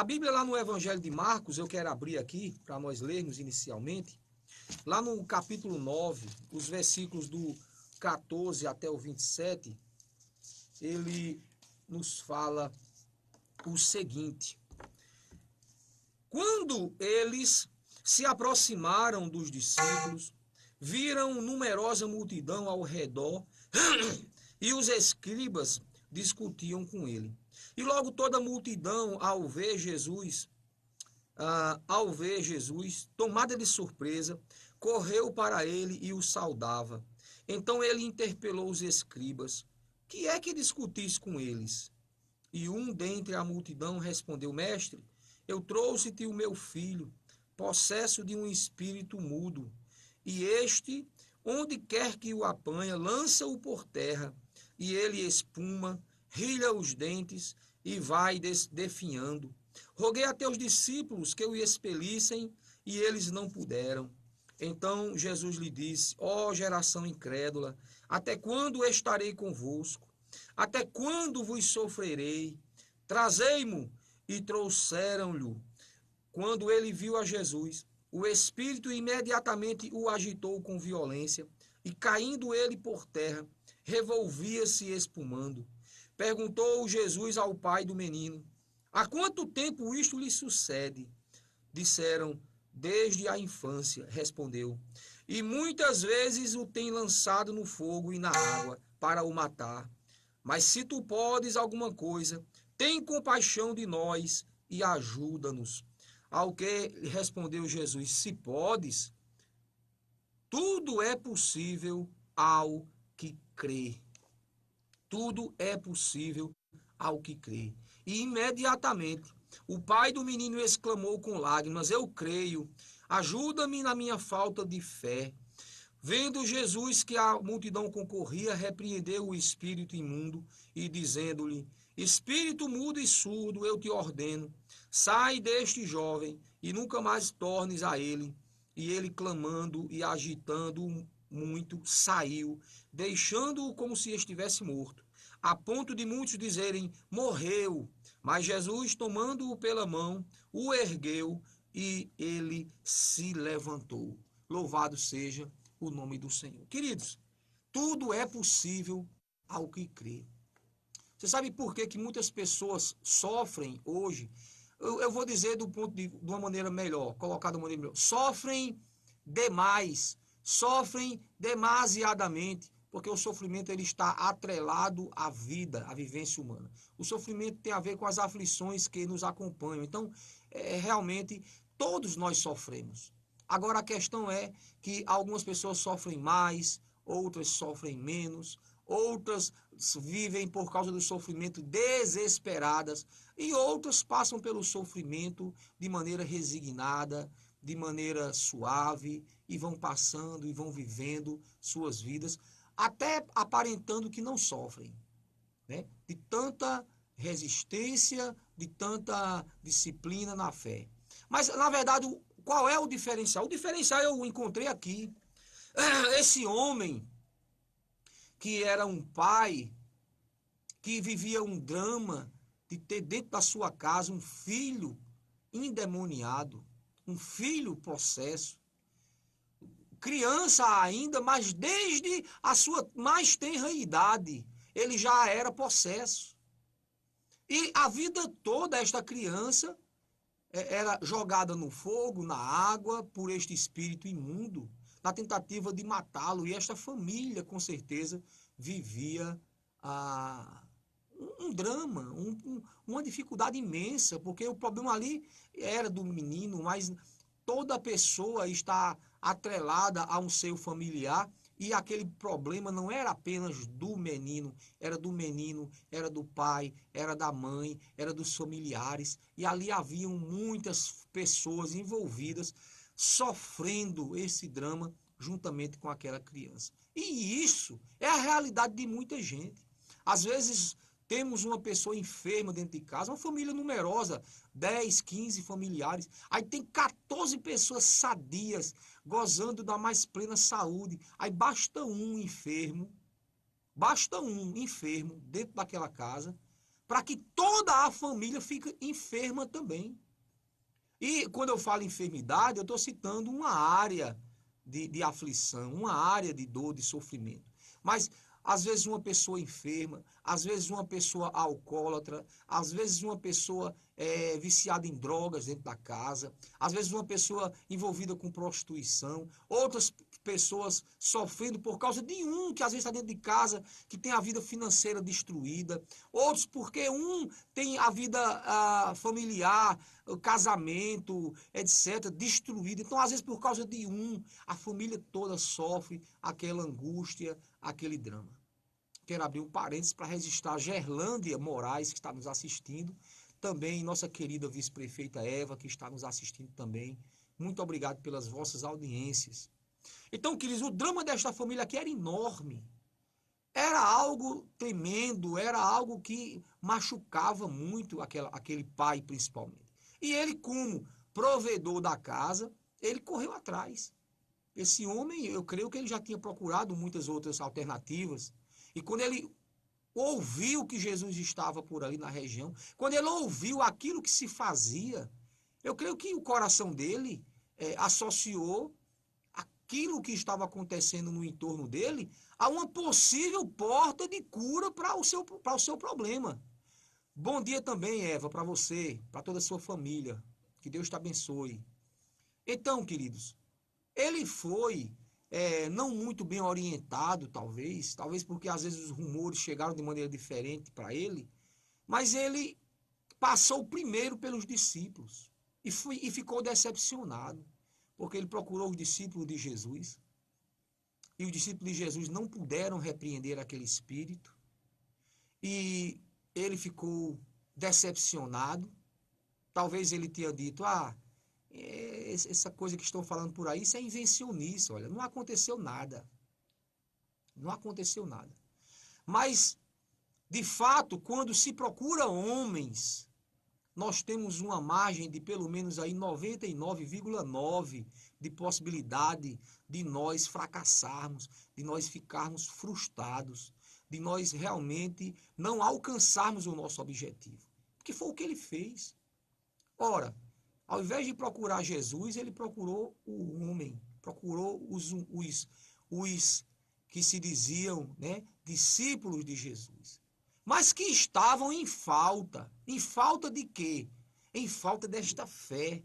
A Bíblia lá no Evangelho de Marcos, eu quero abrir aqui para nós lermos inicialmente, lá no capítulo 9, os versículos do 14 até o 27, ele nos fala o seguinte: quando eles se aproximaram dos discípulos, viram numerosa multidão ao redor e os escribas discutiam com ele. E logo toda a multidão, ao ver Jesus, tomada de surpresa, correu para ele e o saudava. Então ele interpelou os escribas: que é que discutis com eles? E um dentre a multidão respondeu: Mestre, eu trouxe-te o meu filho, possesso de um espírito mudo. E este, onde quer que o apanha, lança-o por terra, e ele espuma, rilha os dentes e vai definhando. Roguei a teus discípulos que o expelissem, e eles não puderam. Então Jesus lhe disse: ó geração incrédula, até quando estarei convosco? Até quando vos sofrerei? Trazei-mo. E trouxeram-lhe. Quando ele viu a Jesus, o espírito imediatamente o agitou com violência, e caindo ele por terra, revolvia-se espumando. Perguntou Jesus ao pai do menino: há quanto tempo isto lhe sucede? Disseram: desde a infância, respondeu. E muitas vezes o tem lançado no fogo e na água para o matar. Mas se tu podes alguma coisa, tem compaixão de nós e ajuda-nos. Ao que respondeu Jesus: se podes, tudo é possível ao que crê. Tudo é possível ao que crê. E imediatamente o pai do menino exclamou com lágrimas: eu creio, ajuda-me na minha falta de fé. Vendo Jesus que a multidão concorria, repreendeu o espírito imundo e dizendo-lhe: espírito mudo e surdo, eu te ordeno, sai deste jovem e nunca mais tornes a ele. E ele, clamando e agitando muito, saiu, deixando-o como se estivesse morto, a ponto de muitos dizerem: morreu. Mas Jesus, tomando-o pela mão, o ergueu e ele se levantou. Louvado seja o nome do Senhor. Queridos, tudo é possível ao que crê. Você sabe por que muitas pessoas sofrem hoje? Eu vou dizer de uma maneira melhor, colocar de uma maneira melhor. Sofrem demais, sofrem demasiadamente, porque o sofrimento ele está atrelado à vida, à vivência humana. O sofrimento tem a ver com as aflições que nos acompanham. Então, realmente, todos nós sofremos. Agora a questão é que algumas pessoas sofrem mais, outras sofrem menos, outras vivem por causa do sofrimento desesperadas e outras passam pelo sofrimento de maneira resignada, de maneira suave e vão passando e vão vivendo suas vidas, até aparentando que não sofrem, né? De tanta resistência, de tanta disciplina na fé. Mas, na verdade, qual é o diferencial? O diferencial eu encontrei aqui. Esse homem, que era um pai, que vivia um drama de ter dentro da sua casa um filho endemoniado, um filho possesso, criança ainda, mas desde a sua mais tenra idade, ele já era possesso. E a vida toda esta criança era jogada no fogo, na água, por este espírito imundo, na tentativa de matá-lo. E esta família, com certeza, vivia um drama, uma dificuldade imensa, porque o problema ali era do menino, mas toda pessoa está atrelada a um seio familiar. E aquele problema não era apenas do menino, era do pai, era da mãe, era dos familiares. E ali haviam muitas pessoas envolvidas, sofrendo esse drama juntamente com aquela criança. E isso é a realidade de muita gente. Às vezes temos uma pessoa enferma dentro de casa, uma família numerosa, 10, 15 familiares. Aí tem 14 pessoas sadias, gozando da mais plena saúde. Aí basta um enfermo dentro daquela casa para que toda a família fique enferma também. E quando eu falo enfermidade, eu estou citando uma área de aflição, uma área de dor, de sofrimento. Mas às vezes uma pessoa enferma, às vezes uma pessoa alcoólatra, às vezes uma pessoa viciada em drogas dentro da casa, às vezes uma pessoa envolvida com prostituição, outras pessoas sofrendo por causa de um que às vezes está dentro de casa, que tem a vida financeira destruída, outros porque um tem a vida familiar, o casamento, etc., destruída. Então, às vezes, por causa de um, a família toda sofre aquela angústia, aquele drama. Quero abrir um parênteses para registrar Gerlândia Moraes, que está nos assistindo, também nossa querida vice-prefeita Eva, que está nos assistindo também. Muito obrigado pelas vossas audiências. Então, queridos, o drama desta família aqui era enorme. Era algo tremendo, era algo que machucava muito aquele pai, principalmente. E ele, como provedor da casa, ele correu atrás. Esse homem, eu creio que ele já tinha procurado muitas outras alternativas. E quando ele ouviu que Jesus estava por ali na região, quando ele ouviu aquilo que se fazia, eu creio que o coração dele associou aquilo que estava acontecendo no entorno dele a uma possível porta de cura para o seu problema. Bom dia também, Eva, para você, para toda a sua família. Que Deus te abençoe. Então, queridos, ele foi não muito bem orientado, talvez porque às vezes os rumores chegaram de maneira diferente para ele, mas ele passou primeiro pelos discípulos e ficou decepcionado, porque ele procurou os discípulos de Jesus e os discípulos de Jesus não puderam repreender aquele espírito e ele ficou decepcionado. Talvez ele tenha dito, essa coisa que estão falando por aí, isso é invencionice, olha, não aconteceu nada. Não aconteceu nada. Mas, de fato, quando se procura homens, nós temos uma margem de pelo menos aí 99,9 de possibilidade de nós fracassarmos, de nós ficarmos frustrados, de nós realmente não alcançarmos o nosso objetivo. Porque foi o que ele fez. Ora, ao invés de procurar Jesus, ele procurou o homem, procurou os que se diziam, né, discípulos de Jesus, mas que estavam em falta. Em falta de quê? Em falta desta fé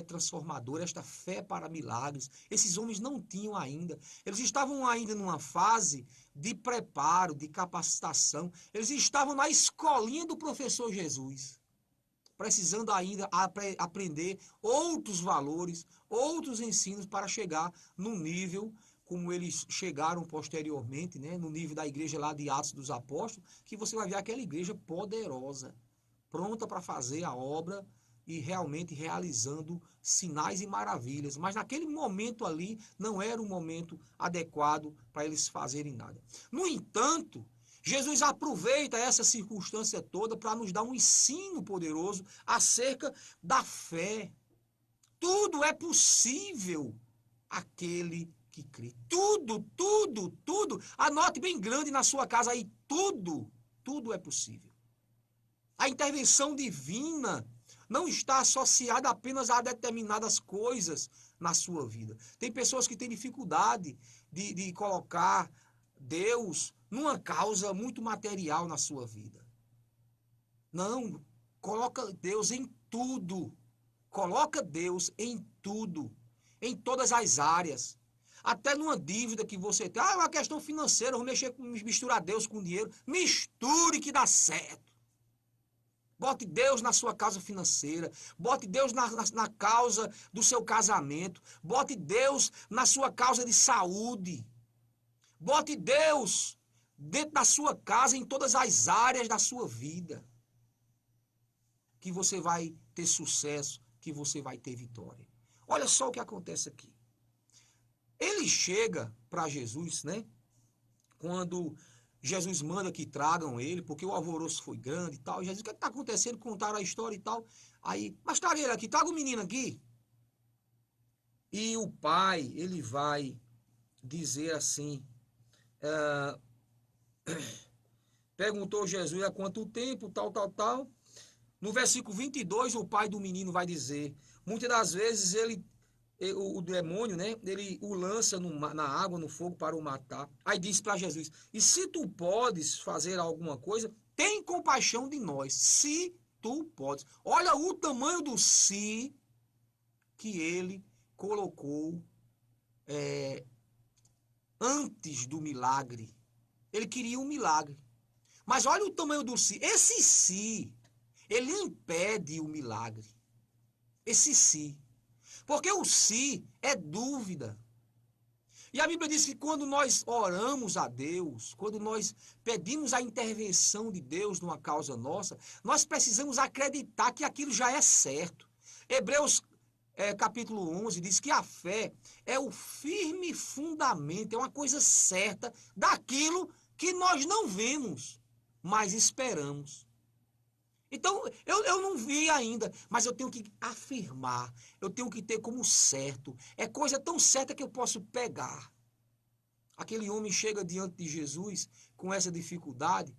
transformadora, esta fé para milagres. Esses homens não tinham ainda. Eles estavam ainda numa fase de preparo, de capacitação. Eles estavam na escolinha do professor Jesus, precisando ainda aprender outros valores, outros ensinos para chegar no nível como eles chegaram posteriormente, né, no nível da igreja lá de Atos dos Apóstolos, que você vai ver aquela igreja poderosa, pronta para fazer a obra e realmente realizando sinais e maravilhas. Mas naquele momento ali não era o momento adequado para eles fazerem nada. No entanto, Jesus aproveita essa circunstância toda para nos dar um ensino poderoso acerca da fé. Tudo é possível aquele que crê. Tudo, tudo, tudo. Anote bem grande na sua casa aí, tudo é possível. A intervenção divina não está associada apenas a determinadas coisas na sua vida. Tem pessoas que têm dificuldade de colocar Deus numa causa muito material na sua vida. Não, coloca Deus em tudo. Coloca Deus em tudo, em todas as áreas. Até numa dívida que você tem. É uma questão financeira, vou misturar Deus com dinheiro. Misture que dá certo. Bote Deus na sua causa financeira. Bote Deus na causa do seu casamento. Bote Deus na sua causa de saúde. Bote Deus dentro da sua casa, em todas as áreas da sua vida. Que você vai ter sucesso, que você vai ter vitória. Olha só o que acontece aqui. Ele chega para Jesus, né? Quando Jesus manda que tragam ele, porque o alvoroço foi grande e tal. Jesus, o que está acontecendo? Contaram a história e tal. Aí, mas traga ele aqui, traga o menino aqui. E o pai, ele vai dizer assim, Perguntou Jesus há quanto tempo, tal, tal, tal. No versículo 22, o pai do menino vai dizer, muitas das vezes o demônio, né, ele o lança na água, no fogo para o matar. Aí diz para Jesus, e se tu podes fazer alguma coisa, tem compaixão de nós, se tu podes. Olha o tamanho do si que ele colocou antes do milagre. Ele queria um milagre. Mas olha o tamanho do si. Esse si, ele impede o milagre. Esse si. Porque o si é dúvida. E a Bíblia diz que quando nós oramos a Deus, quando nós pedimos a intervenção de Deus numa causa nossa, nós precisamos acreditar que aquilo já é certo. Hebreus capítulo 11 diz que a fé é o firme fundamento, é uma coisa certa daquilo que nós não vemos, mas esperamos. Então, eu não vi ainda, mas eu tenho que afirmar, eu tenho que ter como certo. É coisa tão certa que eu posso pegar. Aquele homem chega diante de Jesus com essa dificuldade,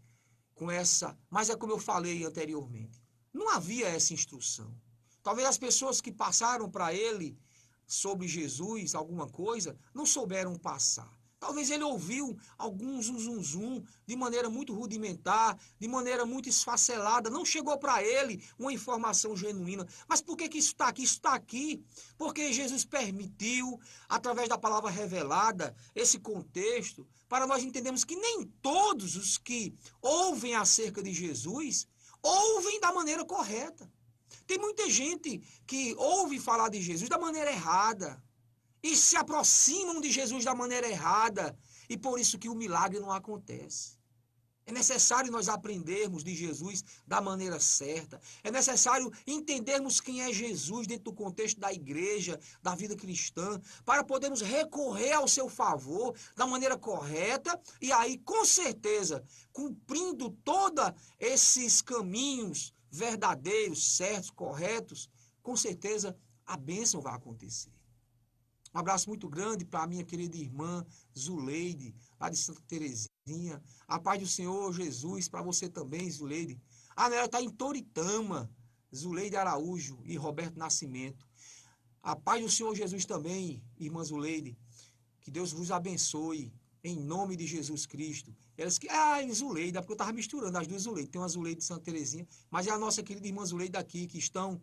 com essa. Mas é como eu falei anteriormente, não havia essa instrução. Talvez as pessoas que passaram para ele sobre Jesus alguma coisa não souberam passar. Talvez ele ouviu algum zum, zum, zum, de maneira muito rudimentar, de maneira muito esfacelada. Não chegou para ele uma informação genuína. Mas por que isso está aqui? Isso está aqui porque Jesus permitiu, através da palavra revelada, esse contexto, para nós entendermos que nem todos os que ouvem acerca de Jesus ouvem da maneira correta. Tem muita gente que ouve falar de Jesus da maneira errada e se aproximam de Jesus da maneira errada, e por isso que o milagre não acontece. É necessário nós aprendermos de Jesus da maneira certa. É necessário entendermos quem é Jesus dentro do contexto da igreja, da vida cristã, para podermos recorrer ao seu favor da maneira correta e aí, com certeza, cumprindo todos esses caminhos verdadeiros, certos, corretos, com certeza a bênção vai acontecer. Um abraço muito grande para a minha querida irmã Zuleide, lá de Santa Terezinha. A paz do Senhor Jesus para você também, Zuleide. A Nela está em Toritama, Zuleide Araújo e Roberto Nascimento. A paz do Senhor Jesus também, irmã Zuleide. Que Deus vos abençoe, em nome de Jesus Cristo. Elas que, Zuleide, é porque eu estava misturando as duas Zuleide. Tem uma Zuleide de Santa Terezinha, mas é a nossa querida irmã Zuleide daqui, que estão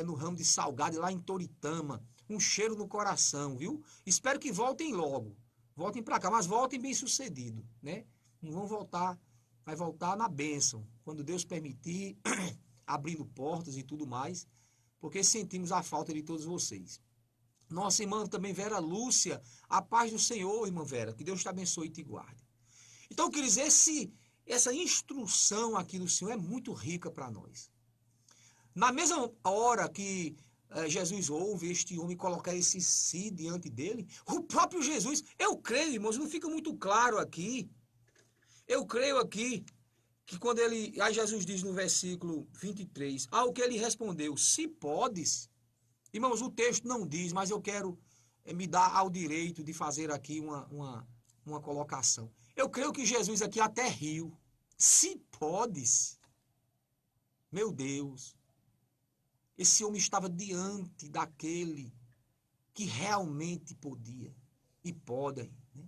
no ramo de salgado, lá em Toritama. Um cheiro no coração, viu? Espero que voltem logo. Voltem para cá, mas voltem bem sucedido, né? Não vão voltar, vai voltar na bênção, quando Deus permitir, abrindo portas e tudo mais, porque sentimos a falta de todos vocês. Nossa irmã também, Vera Lúcia, a paz do Senhor, irmã Vera, que Deus te abençoe e te guarde. Então, queridos, essa instrução aqui do Senhor é muito rica para nós. Na mesma hora que Jesus ouve este homem colocar esse si diante dele, o próprio Jesus, eu creio, irmãos, não fica muito claro aqui. Eu creio aqui que quando aí Jesus diz no versículo 23, ao que ele respondeu, se podes, irmãos, o texto não diz, mas eu quero me dar ao direito de fazer aqui uma colocação. Eu creio que Jesus aqui até riu. Se podes, meu Deus, esse homem estava diante daquele que realmente podia e pode. Né?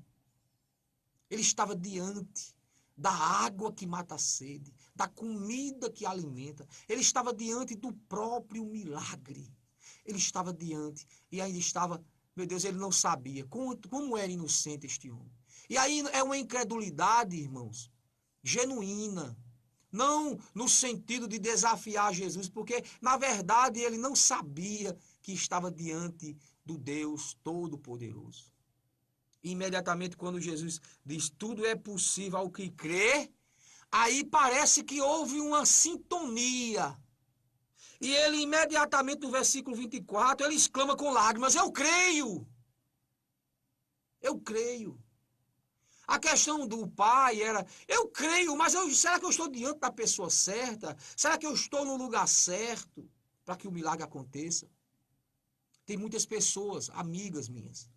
Ele estava diante da água que mata a sede, da comida que alimenta. Ele estava diante do próprio milagre. Ele estava diante e ainda estava, meu Deus, ele não sabia como era inocente este homem. E aí é uma incredulidade, irmãos, genuína. Não no sentido de desafiar Jesus, porque na verdade ele não sabia que estava diante do Deus Todo-Poderoso. Imediatamente quando Jesus diz tudo é possível ao que crê, aí parece que houve uma sintonia. E ele imediatamente no versículo 24, ele exclama com lágrimas, eu creio. Eu creio. A questão do pai era, eu creio, mas será que eu estou diante da pessoa certa? Será que eu estou no lugar certo para que o milagre aconteça? Tem muitas pessoas, amigas minhas,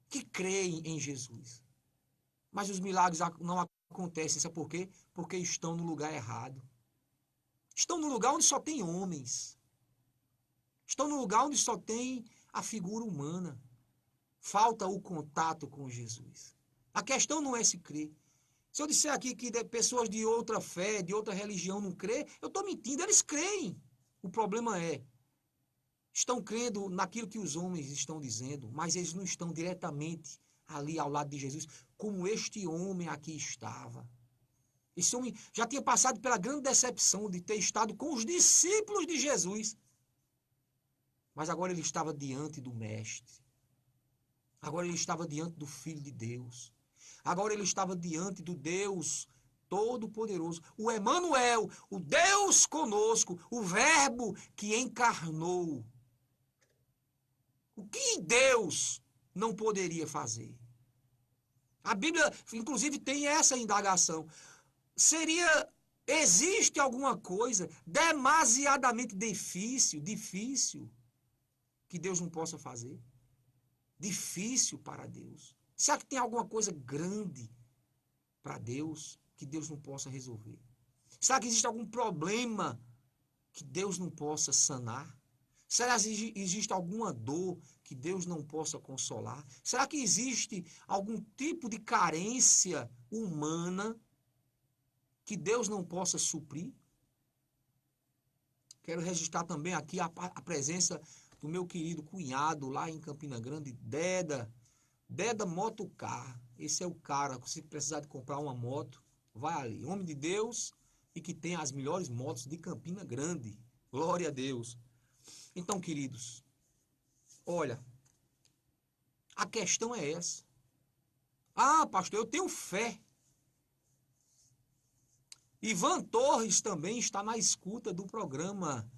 que creem em Jesus. Mas os milagres não acontecem, sabe por quê? porque estão no lugar errado. Estão no lugar onde só tem homens. Estão no lugar onde só tem a figura humana. Falta o contato com Jesus. A questão não é se crer. Se eu disser aqui que pessoas de outra fé, de outra religião não crê, eu estou mentindo, eles creem. O problema é, estão crendo naquilo que os homens estão dizendo, mas eles não estão diretamente ali ao lado de Jesus, como este homem aqui estava. Esse homem já tinha passado pela grande decepção de ter estado com os discípulos de Jesus. Mas agora ele estava diante do Mestre. Agora ele estava diante do Filho de Deus. Agora ele estava diante do Deus Todo-Poderoso. O Emanuel, o Deus conosco, o Verbo que encarnou. O que Deus não poderia fazer? A Bíblia, inclusive, tem essa indagação. Existe alguma coisa demasiadamente difícil, que Deus não possa fazer? Difícil para Deus. Será que tem alguma coisa grande para Deus que Deus não possa resolver? Será que existe algum problema que Deus não possa sanar? Será que existe alguma dor que Deus não possa consolar? Será que existe algum tipo de carência humana que Deus não possa suprir? Quero registrar também aqui a presença do meu querido cunhado lá em Campina Grande, Deda Motocar. Esse é o cara, se precisar de comprar uma moto, vai ali. Homem de Deus e que tem as melhores motos de Campina Grande. Glória a Deus. Então, queridos, olha, a questão é essa. Ah, pastor, eu tenho fé. Ivan Torres também está na escuta do programa.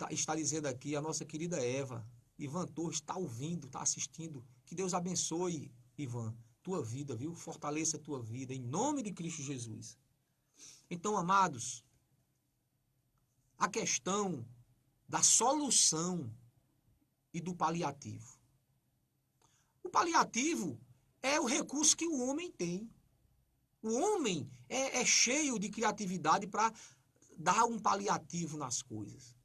Está dizendo aqui a nossa querida Eva. Ivan Torres está ouvindo, está assistindo. Que Deus abençoe, Ivan, tua vida, viu? Fortaleça a tua vida, em nome de Cristo Jesus. Então, amados, a questão da solução e do paliativo. O paliativo é o recurso que o homem tem. O homem é cheio de criatividade para dar um paliativo nas coisas.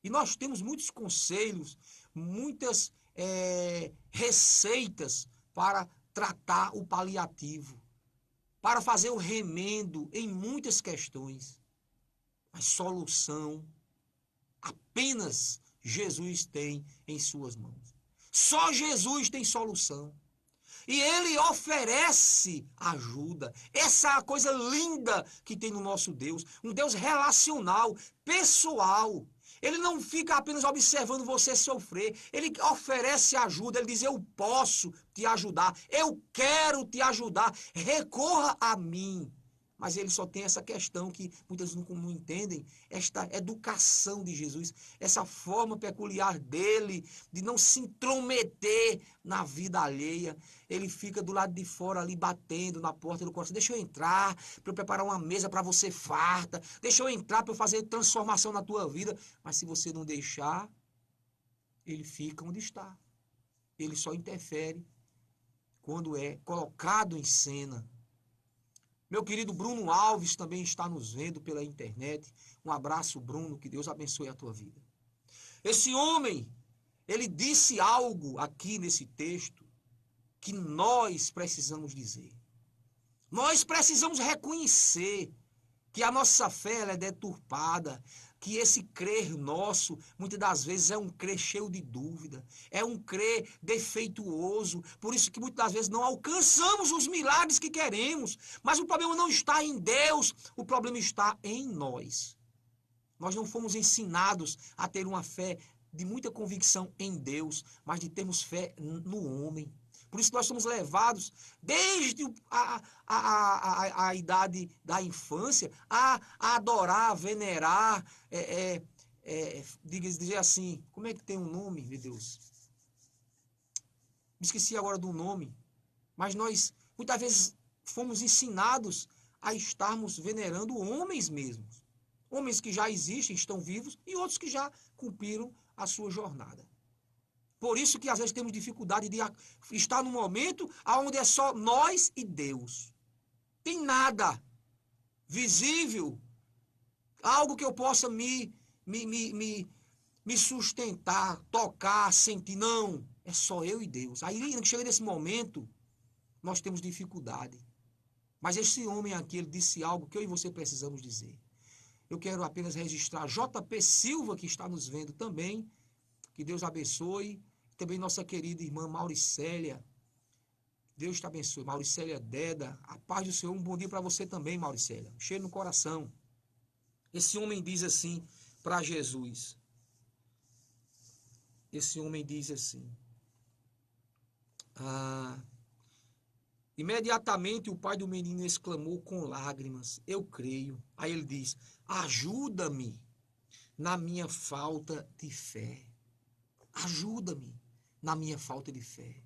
E nós temos muitos conselhos, muitas receitas para tratar o paliativo, para fazer o remendo em muitas questões. Mas solução apenas Jesus tem em suas mãos. Só Jesus tem solução. E ele oferece ajuda. Essa é a coisa linda que tem no nosso Deus. Um Deus relacional, pessoal. Ele não fica apenas observando você sofrer. Ele oferece ajuda. Ele diz, eu posso te ajudar. Eu quero te ajudar. Recorra a mim. Mas ele só tem essa questão que muitas não entendem, esta educação de Jesus, essa forma peculiar dele de não se intrometer na vida alheia. Ele fica do lado de fora ali batendo na porta do coração. Deixa eu entrar para eu preparar uma mesa para você farta. Deixa eu entrar para eu fazer transformação na tua vida. Mas se você não deixar, ele fica onde está. Ele só interfere quando é colocado em cena. Meu querido Bruno Alves também está nos vendo pela internet. Um abraço, Bruno, que Deus abençoe a tua vida. Esse homem, ele disse algo aqui nesse texto que nós precisamos dizer. Nós precisamos reconhecer que a nossa fé ela é deturpada, que esse crer nosso, muitas das vezes, é um crer cheio de dúvida, é um crer defeituoso, por isso que muitas das vezes não alcançamos os milagres que queremos, mas o problema não está em Deus, o problema está em nós. Nós não fomos ensinados a ter uma fé de muita convicção em Deus, mas de termos fé no homem. Por isso nós somos levados, desde a idade da infância, a adorar, a venerar, dizer assim, como é que tem um nome, meu Deus? Me esqueci agora do nome. Mas nós, muitas vezes, fomos ensinados a estarmos venerando homens mesmos. Homens que já existem, estão vivos, e outros que já cumpriram a sua jornada. Por isso que às vezes temos dificuldade de estar num momento onde é só nós e Deus. Tem nada. visível, algo que eu possa me sustentar, tocar, sentir. Não, é só eu e Deus. Aí, chega nesse momento, nós temos dificuldade. Mas esse homem aqui, ele disse algo que eu e você precisamos dizer. Eu quero apenas registrar JP Silva, que está nos vendo também. Que Deus abençoe. Também nossa querida irmã Mauricélia. Deus te abençoe. Mauricélia Deda. A paz do Senhor. Um bom dia para você também, Mauricélia. Um cheiro no coração. Esse homem diz assim para Jesus. Esse homem diz assim. Imediatamente o pai do menino exclamou com lágrimas: Eu creio. Aí ele diz: Ajuda-me na minha falta de fé. Ajuda-me na minha falta de fé.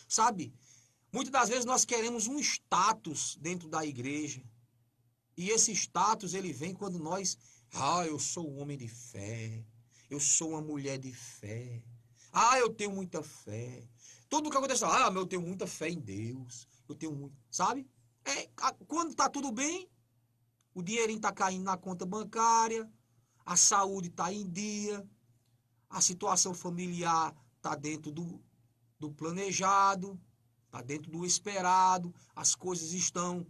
Sabe, muitas das vezes nós queremos um status dentro da igreja. E esse status, ele vem quando nós, eu sou um homem de fé. Eu sou uma mulher de fé. Eu tenho muita fé. Tudo que acontece, eu tenho muita fé em Deus. Eu tenho muito, sabe? Quando tá tudo bem, o dinheirinho tá caindo na conta bancária, a saúde tá em dia, a situação familiar tá dentro do planejado, tá dentro do esperado, as coisas estão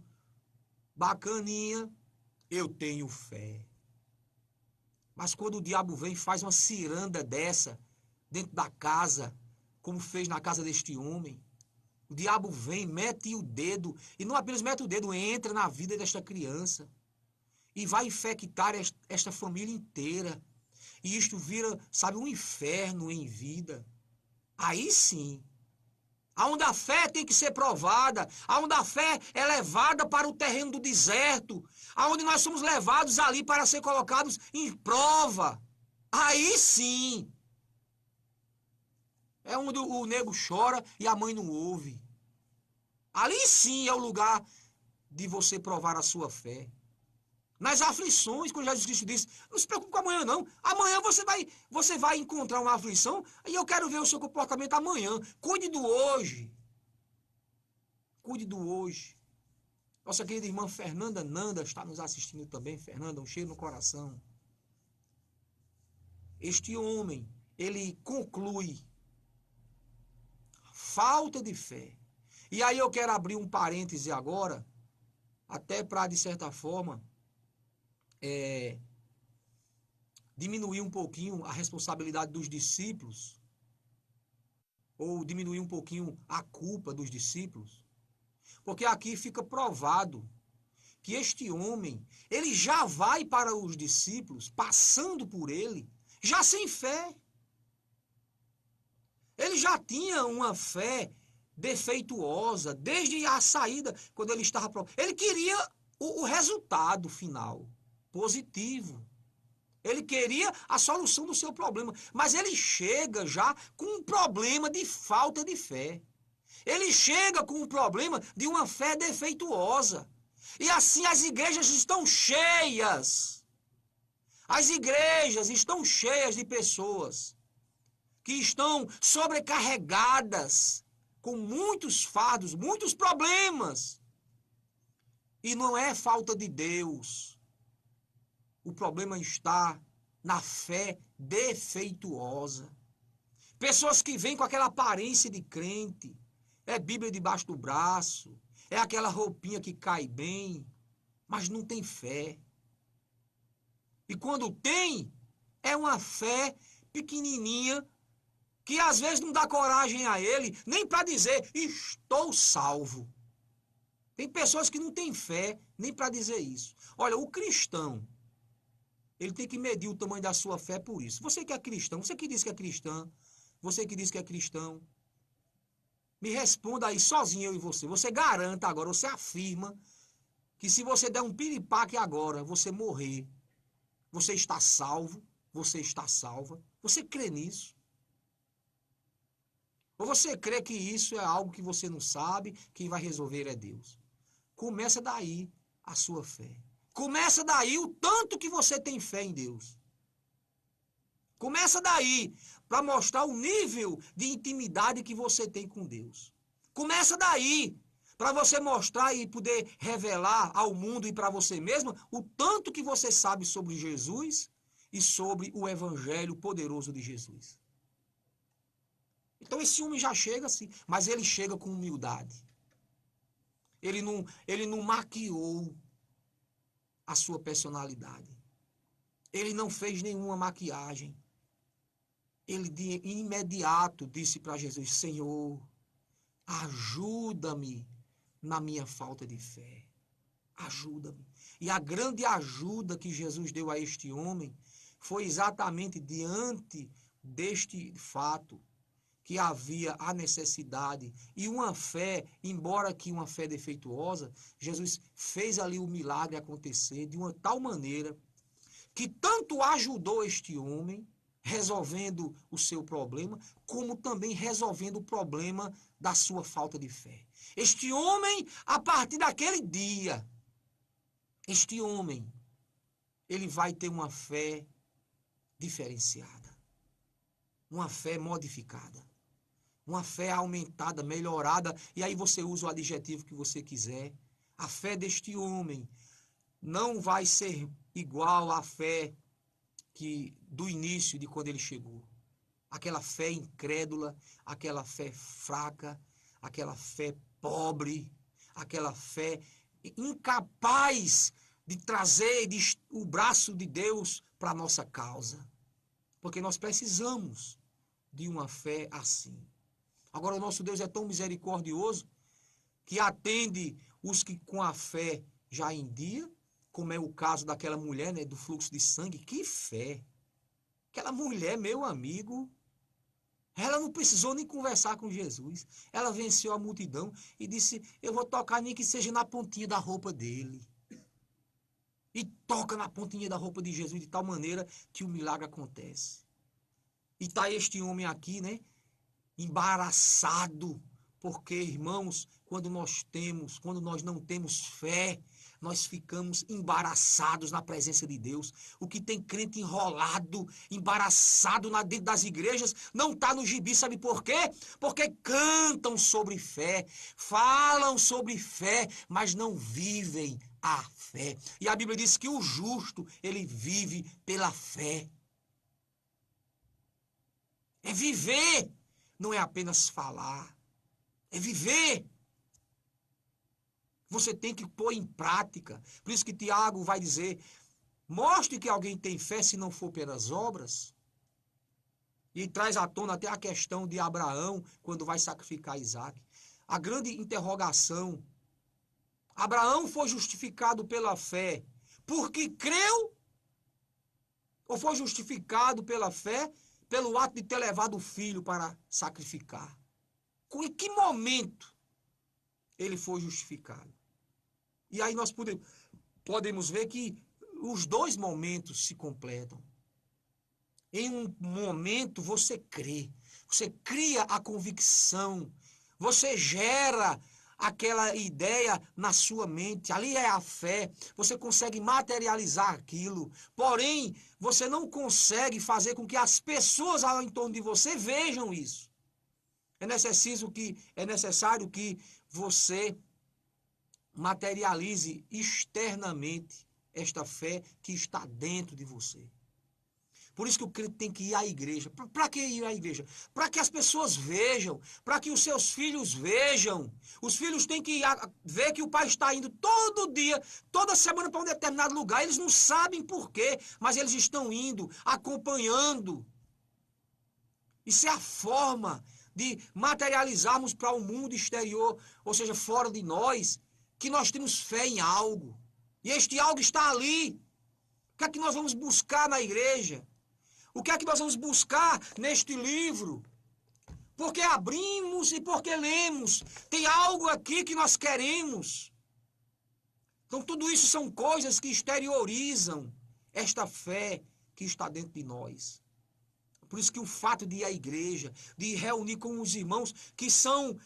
bacaninha, eu tenho fé. Mas quando o diabo vem e faz uma ciranda dessa dentro da casa, como fez na casa deste homem, o diabo vem, mete o dedo, e não apenas mete o dedo, entra na vida desta criança e vai infectar esta família inteira. E isto vira, sabe, um inferno em vida. Aí sim, aonde a fé tem que ser provada, aonde a fé é levada para o terreno do deserto, aonde nós somos levados ali para ser colocados em prova. Aí sim, é onde o nego chora e a mãe não ouve. Ali sim é o lugar de você provar a sua fé. Nas aflições, quando Jesus Cristo disse, não se preocupe com amanhã não. Amanhã você vai encontrar uma aflição e eu quero ver o seu comportamento amanhã. Cuide do hoje. Cuide do hoje. Nossa querida irmã Fernanda Nanda está nos assistindo também. Fernanda, um cheiro no coração. Este homem, ele conclui falta de fé. E aí eu quero abrir um parêntese agora, até para, de certa forma, diminuir um pouquinho a responsabilidade dos discípulos, ou diminuir um pouquinho a culpa dos discípulos, porque aqui fica provado que este homem, ele já vai para os discípulos, passando por ele, já sem fé. Ele já tinha uma fé defeituosa, desde a saída, quando ele estava pronto. Ele queria o resultado final, positivo. Ele queria a solução do seu problema, mas ele chega já com um problema de falta de fé. Ele chega com um problema de uma fé defeituosa. E assim as igrejas estão cheias. As igrejas estão cheias de pessoas que estão sobrecarregadas com muitos fardos, muitos problemas. E não é falta de Deus. O problema está na fé defeituosa. Pessoas que vêm com aquela aparência de crente, é Bíblia debaixo do braço, é aquela roupinha que cai bem, mas não tem fé. E quando tem, é uma fé pequenininha, que às vezes não dá coragem a ele, nem para dizer, estou salvo. Tem pessoas que não têm fé, nem para dizer isso. Olha, o cristão, ele tem que medir o tamanho da sua fé por isso. Você que é cristão, você que diz que é cristã, você que diz que é cristão, me responda aí sozinho, eu e você. Você garanta agora, você afirma que se você der um piripaque agora, você morrer, você está salvo, você está salva. Você crê nisso? Ou você crê que isso é algo que você não sabe, quem vai resolver é Deus? Começa daí a sua fé. Começa daí o tanto que você tem fé em Deus. Começa daí para mostrar o nível de intimidade que você tem com Deus. Começa daí para você mostrar e poder revelar ao mundo e para você mesma o tanto que você sabe sobre Jesus e sobre o evangelho poderoso de Jesus. Então esse homem já chega assim, mas ele chega com humildade. Ele não maquiou a sua personalidade. Ele não fez nenhuma maquiagem. Ele de imediato disse para Jesus: Senhor, ajuda-me na minha falta de fé. Ajuda-me. E a grande ajuda que Jesus deu a este homem foi exatamente diante deste fato que havia a necessidade e uma fé, embora que uma fé defeituosa, Jesus fez ali o milagre acontecer de uma tal maneira que tanto ajudou este homem resolvendo o seu problema, como também resolvendo o problema da sua falta de fé. Este homem, a partir daquele dia, este homem, ele vai ter uma fé diferenciada, uma fé modificada, uma fé aumentada, melhorada, e aí você usa o adjetivo que você quiser. A fé deste homem não vai ser igual à fé do início, de quando ele chegou. Aquela fé incrédula, aquela fé fraca, aquela fé pobre, aquela fé incapaz de trazer o braço de Deus para a nossa causa. Porque nós precisamos de uma fé assim. Agora, o nosso Deus é tão misericordioso que atende os que com a fé já em dia, como é o caso daquela mulher, né, do fluxo de sangue. Que fé! Aquela mulher, meu amigo, ela não precisou nem conversar com Jesus. Ela venceu a multidão e disse: eu vou tocar nem que seja na pontinha da roupa dele. E toca na pontinha da roupa de Jesus de tal maneira que o milagre acontece. E está este homem aqui, né, embaraçado, porque, irmãos, quando nós não temos fé, nós ficamos embaraçados na presença de Deus. O que tem crente enrolado, embaraçado dentro das igrejas, não está no gibi, sabe por quê? Porque cantam sobre fé, falam sobre fé, mas não vivem a fé. E a Bíblia diz que o justo, ele vive pela fé. É viver, não é apenas falar, é viver. Você tem que pôr em prática. Por isso que Tiago vai dizer: mostre que alguém tem fé se não for pelas obras. E traz à tona até a questão de Abraão, quando vai sacrificar Isaac. A grande interrogação: Abraão foi justificado pela fé porque creu? Ou foi justificado pela fé pelo ato de ter levado o filho para sacrificar? Em que momento ele foi justificado? E aí nós podemos ver que os dois momentos se completam. Em um momento você crê, você cria a convicção, você gera aquela ideia na sua mente, ali é a fé, você consegue materializar aquilo, porém você não consegue fazer com que as pessoas ao entorno de você vejam isso. É necessário que você materialize externamente esta fé que está dentro de você. Por isso que o crente tem que ir à igreja. Para que ir à igreja? Para que as pessoas vejam, para que os seus filhos vejam. Os filhos têm que ver que o pai está indo todo dia, toda semana para um determinado lugar. Eles não sabem por quê, mas eles estão indo, acompanhando. Isso é a forma de materializarmos para o mundo exterior, ou seja, fora de nós, que nós temos fé em algo. E este algo está ali. O que é que nós vamos buscar na igreja? O que é que nós vamos buscar neste livro? Porque abrimos e porque lemos. Tem algo aqui que nós queremos. Então, tudo isso são coisas que exteriorizam esta fé que está dentro de nós. Por isso que o fato de ir à igreja, de reunir com os irmãos que são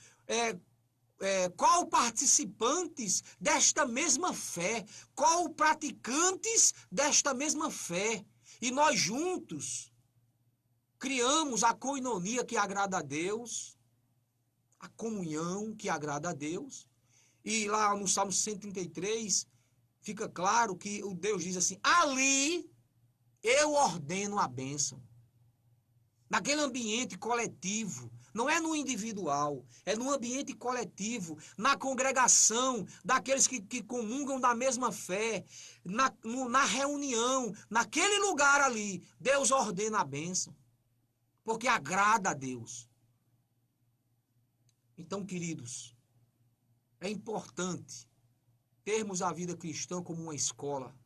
co-participantes desta mesma fé, co-praticantes desta mesma fé. E nós juntos criamos a koinonia que agrada a Deus, a comunhão que agrada a Deus, E lá no Salmo 133, fica claro que o Deus diz assim: ali eu ordeno a bênção. Naquele ambiente coletivo, não é no individual, é no ambiente coletivo, na congregação daqueles que comungam da mesma fé, na reunião, naquele lugar ali, Deus ordena a bênção, porque agrada a Deus. Então, queridos, é importante termos a vida cristã como uma escola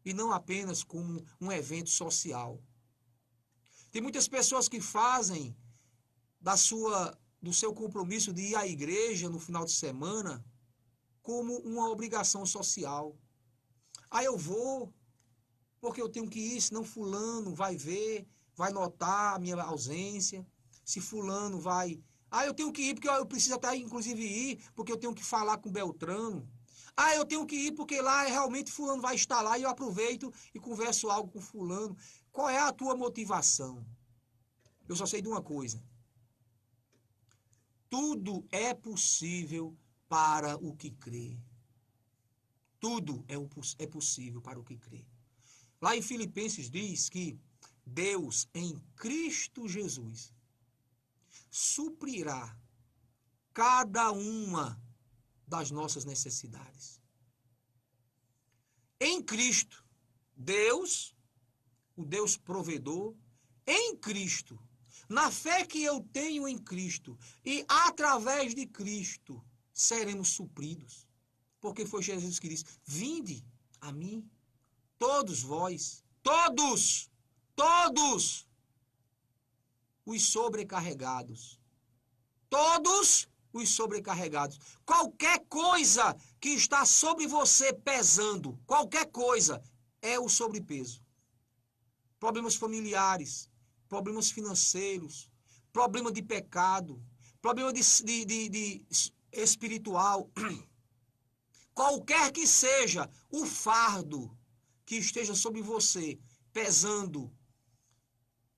e não apenas como um evento social. Tem muitas pessoas que fazem do seu compromisso de ir à igreja no final de semana como uma obrigação social. Ah, eu vou porque eu tenho que ir, senão fulano vai ver, vai notar a minha ausência. Se fulano vai... Ah, eu tenho que ir porque eu preciso até inclusive ir, porque eu tenho que falar com Beltrano. Ah, eu tenho que ir porque lá realmente fulano vai estar lá e eu aproveito e converso algo com fulano. Qual é a tua motivação? Eu só sei de uma coisa. Tudo é possível para o que crê. Tudo é possível para o que crê. Lá em Filipenses diz que Deus em Cristo Jesus suprirá cada uma das nossas necessidades. Em Cristo, Deus, o Deus provedor, em Cristo, na fé que eu tenho em Cristo e através de Cristo, seremos supridos. Porque foi Jesus que disse: vinde a mim, todos vós, todos os sobrecarregados. Todos os sobrecarregados. Qualquer coisa que está sobre você pesando, qualquer coisa, é o sobrepeso. Problemas familiares, problemas financeiros, problema de pecado, problema de espiritual. Qualquer que seja o fardo que esteja sobre você, pesando,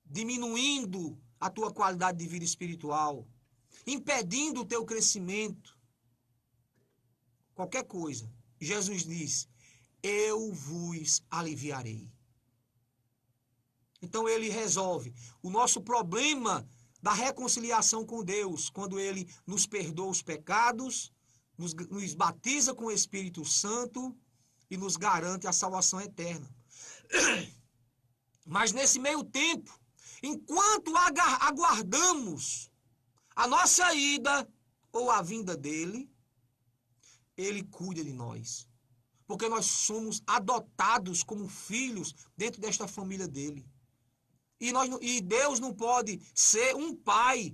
diminuindo a tua qualidade de vida espiritual, impedindo o teu crescimento, qualquer coisa, Jesus diz: eu vos aliviarei. Então ele resolve o nosso problema da reconciliação com Deus, quando ele nos perdoa os pecados, nos batiza com o Espírito Santo e nos garante a salvação eterna. Mas nesse meio tempo, enquanto aguardamos a nossa ida ou a vinda dele, ele cuida de nós. Porque nós somos adotados como filhos dentro desta família dele. E Deus não pode ser um pai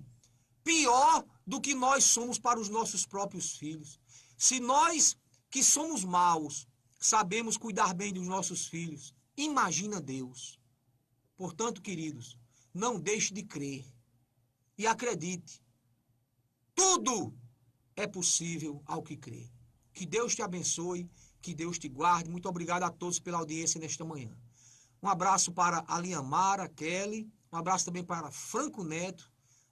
pior do que nós somos para os nossos próprios filhos. Se nós, que somos maus, sabemos cuidar bem dos nossos filhos, imagina Deus. Portanto, queridos, não deixe de crer. E acredite, tudo é possível ao que crê. Que Deus te abençoe, que Deus te guarde. Muito obrigado a todos pela audiência nesta manhã. Um abraço para a Liamara, Kelly, um abraço também para Franco Neto,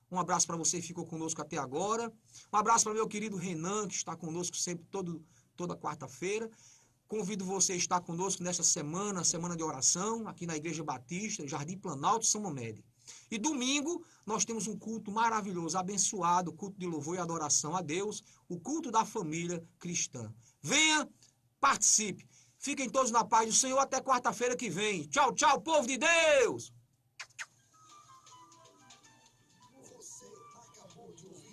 um abraço para você que ficou conosco até agora, um abraço para meu querido Renan, que está conosco sempre toda quarta-feira. Convido você a estar conosco nesta semana de oração, aqui na Igreja Batista, Jardim Planalto, São Mamede. E domingo nós temos um culto maravilhoso, abençoado, culto de louvor e adoração a Deus, o culto da família cristã. Venha, participe. Fiquem todos na paz do Senhor até quarta-feira que vem. Tchau, tchau, povo de Deus! Você acabou de ouvir